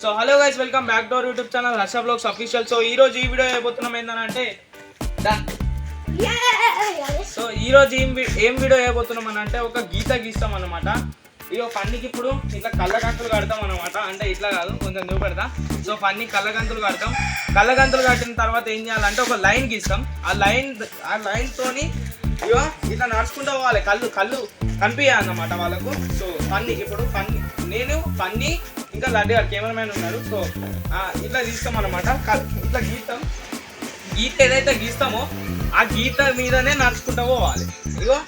So hello guys, welcome back to our YouTube channel Harsha blogs official. So ఈ రోజు ఈ video చేయబోతున్నాం ఏంటంటే సో ఈ రోజు ఏం వీడియో చేయబోతున్నాం అని అంటే ఒక గీత గీస్తాం అనమాట. ఇక ఫన్నీకి ఇప్పుడు ఇట్లా కళ్ళగంతులు కడతాం అనమాట. అంటే ఇట్లా కాదు, కొంచెం చూపెడతా. సో ఫన్నీ కళ్ళగంతులు కడతాం. కళ్ళగంతులు కట్టిన తర్వాత ఏం చేయాలంటే ఒక లైన్ గీస్తాం. ఆ లైన్ తోని ఇగో ఇట్లా నడుచుకుంటూ పోవాలి. కళ్ళు కనిపించాలన్నమాట వాళ్ళకు. సో ఫన్నీకి ఇప్పుడు నేను ఫన్నీ ఇంకా లడ్డు గారు కెమెరామ్యాన్ ఉన్నారు. సో ఇట్లా గీస్తాం అనమాట. ఇట్లా గీత ఏదైతే గీస్తామో ఆ గీత మీదనే నడుచుకుంటూ పోవాలి. ఇగో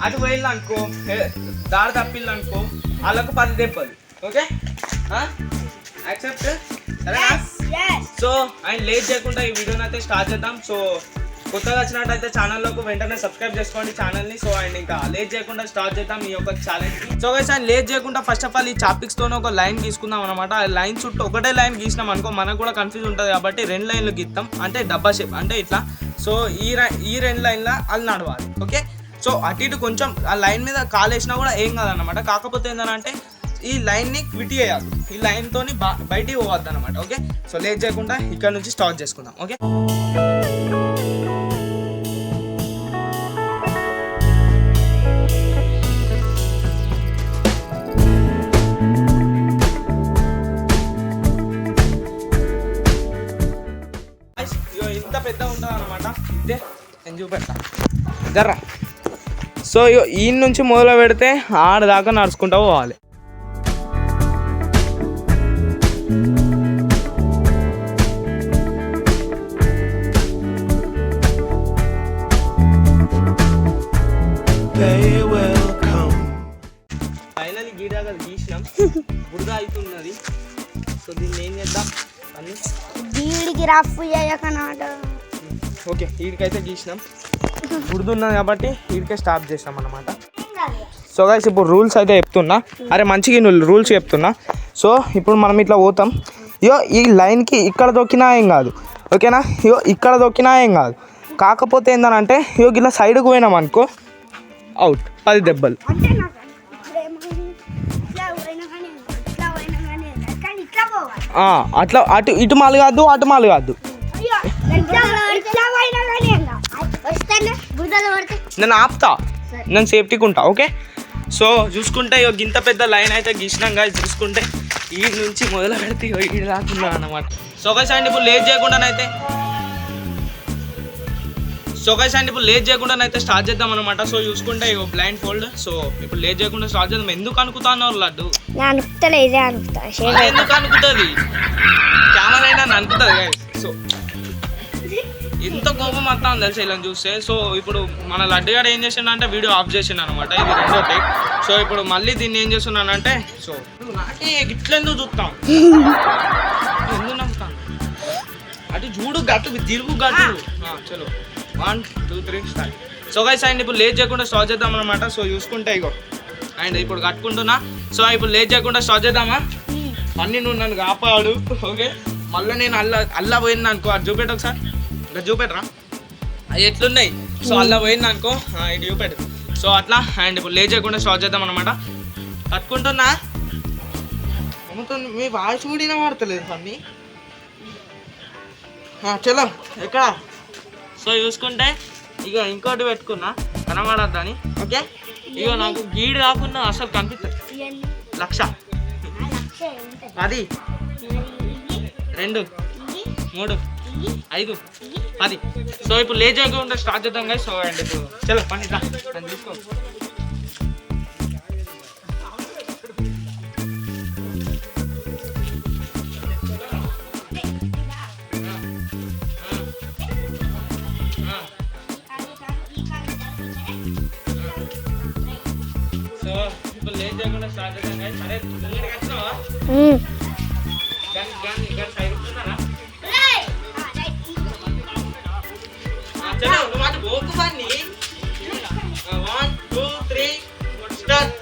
అటు పోయింది అనుకో, దారి తప్పిల్లు అనుకో, వాళ్ళకు 10 దెబ్బలు. Okay, accept? సరేనా? సో అండ్ లేట్ చేయకుండా ఈ వీడియోని అయితే స్టార్ట్ చేద్దాం. సో కొత్తగా వచ్చినట్టయితే ఛానల్లోకి వెంటనే సబ్స్క్రైబ్ చేసుకోండి ఛానల్ని. సో అండ్ ఇంకా లేట్ చేయకుండా స్టార్ట్ చేద్దాం ఈ యొక్క ఛాలెంజ్ని. సో గైస్ అండ్ లేట్ చేయకుండా ఫస్ట్ ఆఫ్ ఆల్ ఈ చాపిక్స్తోనే ఒక లైన్ గీసుకుందాం అనమాట. ఆ లైన్ చుట్టూ ఒకటే లైన్ గీసినాం అనుకో మనకు కూడా కన్ఫ్యూజ్ ఉంటుంది కాబట్టి 2 లైన్లు గీస్తాం. అంటే డబ్బా షేప్ అంటే ఇట్లా. సో ఈ 2 లైన్ల అది నడవాలి. ఓకే, సో అటు ఇటు కొంచెం ఆ లైన్ మీద కాలేసినా కూడా ఏం కాదన్నమాట. కాకపోతే ఏంటంటే ఈ లైన్ని క్విట్ చేయాలి. ఈ లైన్తో బయటికి పోవద్దు అనమాట. ఓకే, సో లేట్ చేయకుండా ఇక్కడ నుంచి స్టార్ట్ చేసుకుందాం. ఓకే, ఇంత పెద్ద ఉంటుంది అనమాట. ఇదే నేను చూపెడతా జర్రా. సో ఈ నుంచి మొదలు పెడితే ఆడదాకా నడుచుకుంటూ పోవాలి. ఫైనల్ గీడాగా గీసినాం. బురద అవుతున్నది. సో దీన్ని ఏం చేద్దాం అని ఓకే, వీడికైతే గీసినాం. బురదున్నది కాబట్టి వీడికే స్టాప్ చేసాం అన్నమాట. సో గైస్ ఇప్పుడు రూల్స్ అయితే చెప్తున్నా. అరే మంచిగా రూల్స్ చెప్తున్నా. సో ఇప్పుడు మనం ఇట్లా పోతాం. ఇయో ఈ లైన్కి ఇక్కడ దొక్కినా ఏం కాదు. ఓకేనా? ఇయో ఇక్కడ దొక్కినా ఏం కాదు. కాకపోతే ఏంటంటే ఇయో ఇలా సైడ్కి పోయినాం అనుకో అవుట్, 10 దెబ్బలు. అట్లా ఇటు మాలు కాదు, అటు మాలు కాదు. నేను ఆపుతా, నేను సేఫ్టీకి ఉంటా. ఓకే, సో చూసుకుంటే ఇంత పెద్ద లైన్ అయితే గీసినాం కదా. చూసుకుంటే ఈ నుంచి మొదలు పెడితే ఈ రాకుండా అన్నమాట. సో గైస్ అండ్ ఇప్పుడు లేట్ చేయకుండానైతే స్టార్ట్ చేద్దాం అనమాట. సో చూసుకుంటే బ్లైండ్ ఫోల్డ్. సో ఇప్పుడు లేట్ చేయకుండా స్టార్ట్ చేద్దాం. ఎందుకు అనుకుతాను లడ్డు? ఎందుకు అనుకుతుంది? కెమెరా అయినా అనుకుతుంది గైస్. సో ఎంత కోపం వస్తా ఉంది తెలుసు ఇలా చూస్తే. సో ఇప్పుడు మన లడ్డు గారు ఏం చేసిండు అంటే వీడియో ఆఫ్ చేసిండు అనమాట. ఇది 2వ టేక్. సో ఇప్పుడు మళ్ళీ దీన్ని ఏం చేస్తున్నానంటే సో నాకే ఇట్లెందుకు చూస్తాం, ఎందుకు నమ్ముతాను? అటు చూడు గట్టు తిరుగు గట్టు. చలో 1 2 3 స్టార్ట్. సో గైస్ అండ్ ఇప్పుడు లేట్ చేయకుండా స్టార్ట్ చేద్దాం అనమాట. సో చూసుకుంటే ఇగో అండ్ ఇప్పుడు కట్టుకుంటున్నా. సో ఇప్పుడు లేట్ చేయకుండా స్టార్ట్ చేద్దామా? అన్నీ నువ్వు నన్ను కాపాడు. ఓకే, మళ్ళీ నేను అల్లా పోయింది అనుకో. అది చూపెట్టు ఒకసారి, ఇంకా చూపెట్టరా అవి ఎట్లున్నాయి. సో అలా పోయింది అనుకో, ఇటు చూపెట్టు. సో అట్లా అండ్ ఇప్పుడు లేట్ చేయకుండా స్టార్ట్ చేద్దాం అనమాట. కట్టుకుంటున్నా. మీ వాయిస్ కూడా వినబడతలేదు పని. చలో ఎక్కడ? సో చూసుకుంటే ఇక ఇంకోటి పెట్టుకున్నా కనబడద్దని. ఓకే, ఇక నాకు గీడు కాకుండా అసలు కనిపిస్తుంది. 1,00,000 10 2 3 5 10. సో ఇప్పుడు లేట్ చేయకుండా స్టార్ట్ చేద్దాం కదా. సో అండ్ ఇప్పుడు చలో పని తీసుకో. సో ఇప్పుడు లేట్ చేయకుండా స్టార్ట్ చేద్దాం కదా. సరే ముందుకు వచ్చినావా? సైడ్ ఉంటున్నారా? చలో నువ్వు అటు పోకు పని. 1 2 3 స్టార్ట్.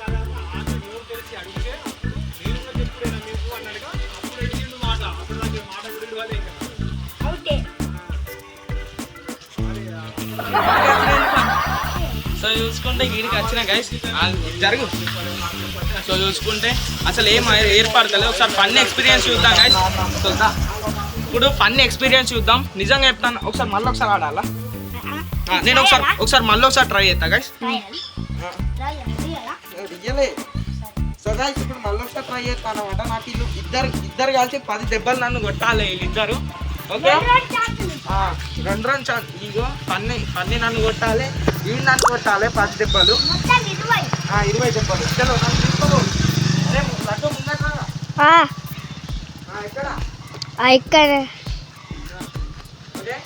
సో చూసుకుంటే వీడికి వచ్చిన గైస్ జరుగు. సో చూసుకుంటే అసలు ఏం ఏర్పడతలేదు. ఒకసారి ఫన్ ఎక్స్పీరియన్స్ చూద్దాం గైస్. చూద్దాం ఇప్పుడు ఫన్ ఎక్స్పీరియన్స్ చూద్దాం. నిజంగా చెప్తాను, ఒకసారి మళ్ళీ ఒకసారి ఆడాలా. నేను ఒకసారి మళ్ళీ ఒకసారి ట్రై చేస్తా గైస్. సో గైస్ ఇప్పుడు మళ్ళీ ఒకసారి ట్రై చేస్తాను అనమాట. నాకు వీళ్ళు ఇద్దరు కలిసి 10 దెబ్బలు నన్ను కొట్టాలి వీళ్ళిద్దరు. ఓకే, 2 రన్ చాలు. ఇగో పన్ని నన్ను కొట్టాలి, వీళ్ళు నన్ను కొట్టాలి 10 దెబ్బలు, 20 దెబ్బలు. చలో నన్ను తీసుకో. అరే లడ్డు ముందట ఎక్కడ ఇక్కడ ఓకే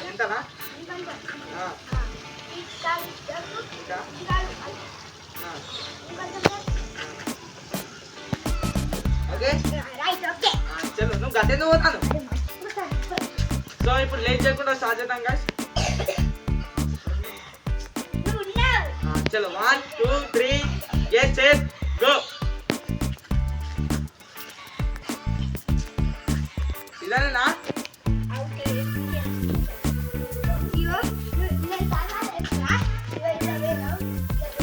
ఎంతనా? ఓకే చలో నువ్వు గడ్డ ఎందుకు పోతాను. సో ఇప్పుడు లేట్ చేయకుండా స్టార్ట్ చేద్దాం గైస్. చలో 1 2 3 get set go. ఇదేనా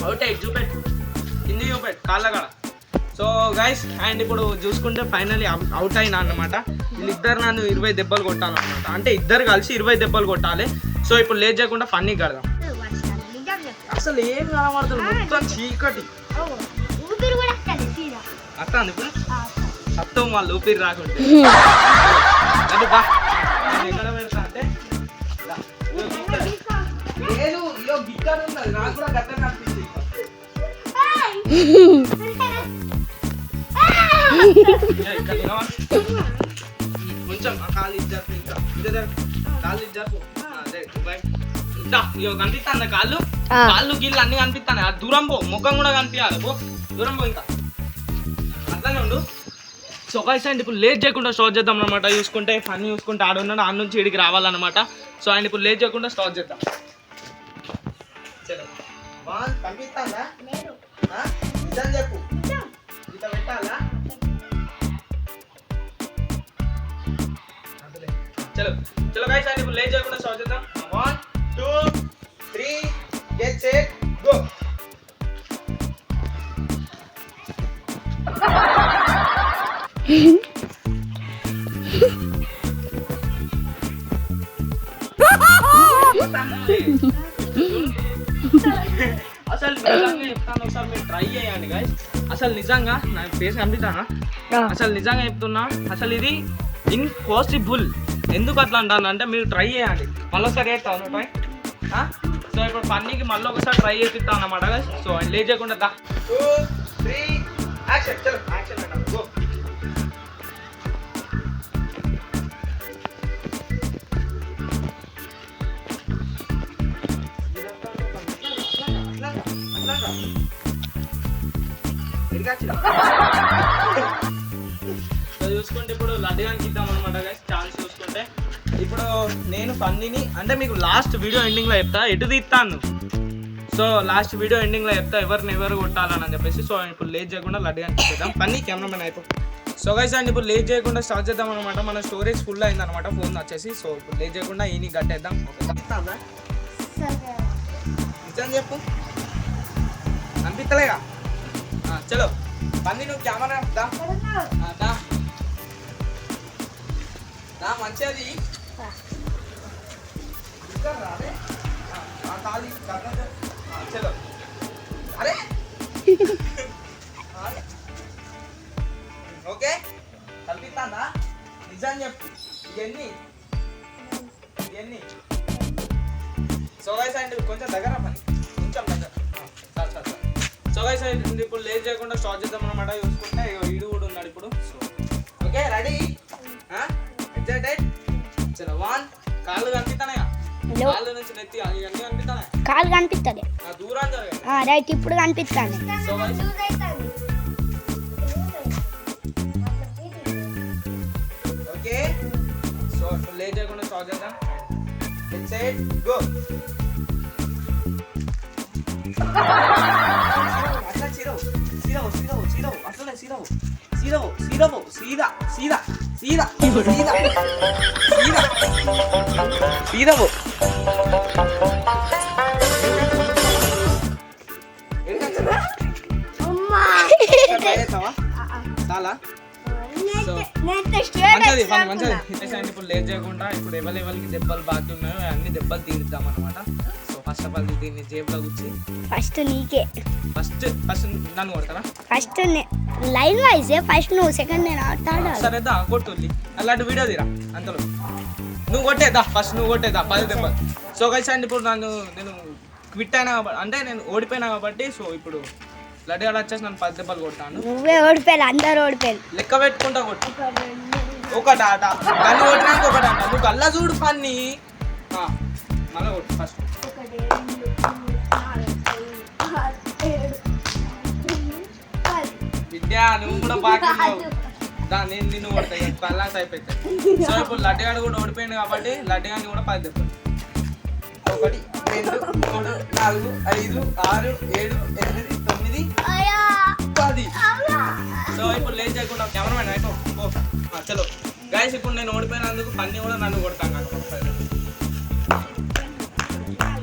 అవుట్ చూపెట్టు, కింది చూపెట్టు కాళ్ళ కాడ. సో గైస్ అండ్ ఇప్పుడు చూసుకుంటే ఫైనల్లీ అవుట్ అయినా అన్నమాట. వీళ్ళిద్దరు నన్ను 20 దెబ్బలు కొట్టాలన్నమాట. అంటే ఇద్దరు కలిసి 20 దెబ్బలు కొట్టాలి. సో ఇప్పుడు లేట్ చేయకుండా ఫన్నీ కడదాం. అసలు ఏం కనబడుతుంది, మొత్తం చీకటి అత్తాను. ఇప్పుడు సత్తం వాళ్ళు ఊపిరి రాకుంటే బా ఎక్కడ పెడతా అంటే లేదు ఇయో గిట్టారు ఉన్నది. నాకు కూడా గట్ట కనిపిస్తుంది. కొంచెం కాలు ఇద్దరు ఇంకా కాళ్ళు ఇద్దరు కనిపిస్తాను. కాళ్ళు గిళ్ళు అన్ని కనిపిస్తాను. దూరం పో, ముఖం కూడా కనిపించాలి. పో దూరం పో, ఇంకా అట్లానే ఉండు. సో గైస్ అండ్ ఇప్పుడు లేట్ చేయకుండా స్టార్ట్ చేద్దాం అనమాట. చూసుకుంటే ఫన్ చూసుకుంటే ఆడున్నాడు, ఆడ నుంచి ఇడికి రావాలన్నమాట. సో అండ్ ఇప్పుడు లేట్ చేయకుండా స్టార్ట్ చేద్దాం. కనిపిస్తానా నిజం చెప్పు, ఇట్లా పెట్టాలా? చలో చలో గైస్ అండ్ ఇప్పుడు లేట్ చేయకుండా స్టార్ట్ చేద్దాం. 1 2 3 get set go. అసలు నిజంగా చెప్తాను, ఒకసారి మీరు ట్రై చేయండి గైస్. అసలు నిజంగా నా ఫేస్ కనిపిస్తానా? అసలు నిజంగా చెప్తున్నా, అసలు ఇది ఇంపాసిబుల్. ఎందుకు అట్లా అంటాను అంటే మీరు ట్రై చేయండి. మళ్ళీ ఒకసారి చేస్తాను ట్రై. సో ఇప్పుడు ఫన్నీకి మళ్ళీ ఒకసారి ట్రై చేపిస్తాను అన్నమాట గైస్. సో లేట్ చేయకుండా 2 3 యాక్షన్. చలో యాక్షన్ మేడం గో. చూసుకుంటే ఇప్పుడు లడ్డుగానికి ఇద్దాం అనమాట గైస్ ఛాన్స్. చూసుకుంటే ఇప్పుడు నేను ఫన్నీని అంటే మీకు లాస్ట్ వీడియో ఎండింగ్లో చెప్తా ఎటు తీస్తాను. సో లాస్ట్ వీడియో ఎండింగ్లో చెప్తా ఎవరు కొట్టాలని చెప్పేసి. సో ఇప్పుడు లేట్ చేయకుండా లడ్డుగానికి ఇద్దాం. ఫన్నీ కెమెరామెన్ అయిపో. సో గైస్ అండ్ ఇప్పుడు లేట్ చేయకుండా స్టార్ట్ చేద్దాం అనమాట. మన స్టోరేజ్ ఫుల్ అయిందనమాట ఫోన్ వచ్చేసి. సో ఇప్పుడు లేట్ చేయకుండా ఈయన గట్టేద్దాం. నిజం చెప్పు, అనిపిస్తలేగా? చలో పని నువ్వు కెమెరా మంచిది. చలో అరే ఓకే కల్పిస్తానా? నిజం చెప్పు, ఇవన్నీ సో గైస్ అండ్ కొంచెం దగ్గర పని, కొంచెం దగ్గర. సో గైస్ ఇప్పుడు లేట్ చేయకుండా స్టార్ట్ చేద్దాం అనమాట. చూసుకుంటే ఈడు కూడా ఉన్నాడు ఇప్పుడు. So okay ready excited. చలో 1 కాళ్ళు కనిపిస్తానయా? కాళ్ళు నుంచి నెత్తి ఇవన్నీ కనిపిస్తాయి. కాళ్ళు కనిపిస్తుంది దూరం జరగదు. రైట్ ఇప్పుడు కనిపిస్తాను. సో గైస్ ఓకే సో ఇప్పుడు లేట్ చేయకుండా స్టార్ట్ చేద్దాం. Excite go. అట్లా చీరవు అట్లనే చీరవు సీదా చాలా సో మంచిది ఇప్పుడు లేట్ చేయకుండా ఇప్పుడు ఎవరికి దెబ్బలు బాకీ ఉన్నాయో అన్ని దెబ్బలు తీరుద్దాం అనమాట. సో ఫస్ట్ ఆఫ్ ఆల్ దీన్ని జేబులో కూర్చి ఫస్ట్ నీకే ఫస్ట్ నన్ను కొడతారా? ఫస్ట్ లైన్ వైజ్ ఫస్ట్ నువ్వు సెకండ్ నేను ఆడతాడు. సరే దా కొట్టు అలాంటి వీడియో తీరా అంతలో నువ్వు కొట్టేదా ఫస్ట్ నువ్వు కొట్టేదా 10 దెబ్బలు. సో కలిసి అండి ఇప్పుడు నేను క్విట్ అయినా కాబట్టి అంటే నేను ఓడిపోయినా కాబట్టి సో ఇప్పుడు లడ్డుగాడు వచ్చేసి నన్ను 10 దెబ్బలు కొడతాను. నువ్వే ఓడిపోయాలి, అందరు ఓడిపోయాలి. లెక్క పెట్టుకుంటా కొట్టు ఒకటి ఆట కన్ను కొట్టినాక ఒకటి ఆట నువ్వు కల్లా చూడు పన్ని మళ్ళీ కొట్టు ఫస్ట్. విద్యా నువ్వు కూడా బాగా దాన్ని నిన్ను కొడతాయి కల్లాస్ అయిపోతాయి. సో ఇప్పుడు లడ్డుగాడు కూడా ఓడిపోయింది కాబట్టి లడ్డుగాడిని కూడా 10 దెబ్బలు 1 2 3 4 5 6 7 8 9 10. సో ఇప్పుడు లేట్ చేయకుండా కెమెరామెన్ అయిపో చలో గైస్ ఇప్పుడు నేను ఓడిపోయినందుకు పన్నీ కూడా నన్ను కొడతాను నాకు 1 2 3 4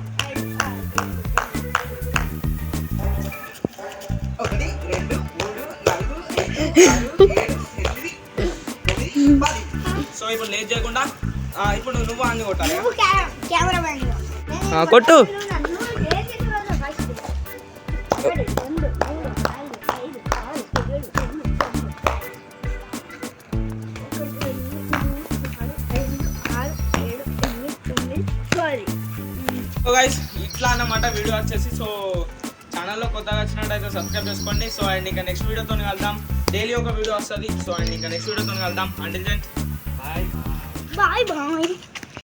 5 6 7 8 9 10. సో ఇప్పుడు లేట్ చేయకుండా ఇప్పుడు నువ్వు అన్ని కొట్టాలి కొట్టు. సో గైస్ ఇట్లా అన్నమాట వీడియో వచ్చేసి. సో ఛానల్లో కొత్తగా వచ్చినట్టయితే సబ్స్క్రైబ్ చేసుకోండి. సో అండ్ ఇంకా నెక్స్ట్ వీడియోతో కలుద్దాం. డైలీ ఒక వీడియో వస్తుంది. సో అండ్ ఇంకా నెక్స్ట్ వీడియోతో కలుద్దాం. Until then bye bye bye.